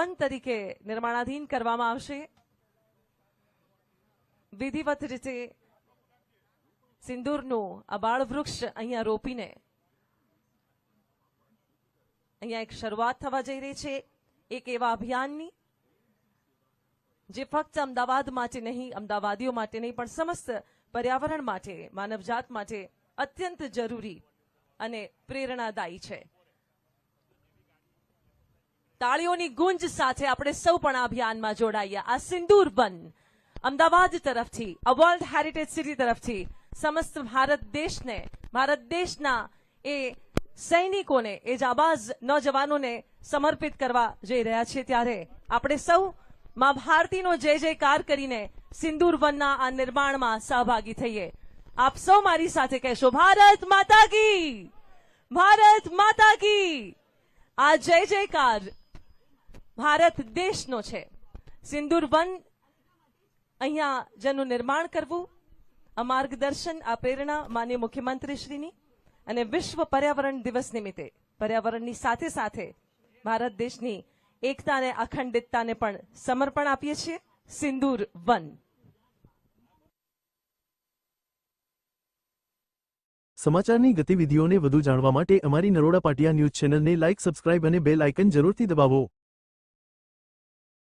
One તરીકે નિર્માણાધીન કરવામાં આવશે। વિધિવત રીતે સિંદૂરનું આ બાળ વૃક્ષ અહીંયા રોપીને અહીંયા એક શરૂઆત થવા જઈ રહી છે એક એવા અભિયાનની જે ફક્ત અમદાવાદ માટે નહીં, અમદાવાદીઓ માટે નહીં, પણ સમસ્ત પર્યાવરણ માટે, માનવજાત માટે અત્યંત જરૂરી અને પ્રેરણાદાયી છે। તાળીઓની ગુંજ સાથે આપણે સૌ પણ આ અભિયાનમાં જોડાઈએ। આ સિંદૂર વન અમદાવાદ તરફથી, આ વર્લ્ડ હેરિટેજ સિટી તરફથી સમસ્ત ભારત દેશને, ભારત દેશના એ સૈનિકોને, એ જાબાઝ નौजवानोને સમર્પિત કરવા જઈ રહ્યા છે। ત્યારે આપણે સૌ માં ભારતીનો જય જયકાર કરીને સિંદૂર વનના આ નિર્માણમાં સહભાગી થઈએ। આપ સૌ મારી સાથે કહેશો, ભારત માતા કી, ભારત માતા કી। આ જય જયકાર ભારત દેશનો છે। સિંદૂર વન અહીંયા જેનું નિર્માણ કરવું, આ માર્ગદર્શન, આ પ્રેરણા માનનીય મુખ્યમંત્રીશ્રીની અને વિશ્વ પર્યાવરણ દિવસ નિમિત્તે પર્યાવરણની સાથે સાથે ભારત દેશની એકતા અને અખંડિતતાને પણ સમર્પણ આપીએ છીએ। સિંદૂર વન। સમાચારની ગતિવિધિઓને વધુ જાણવા માટે અમારી નરોડા પાટિયા ન્યૂઝ ચેનલને લાઇક, સબસ્ક્રાઇબ અને બેલ આઇકન જરૂરથી દબાવો।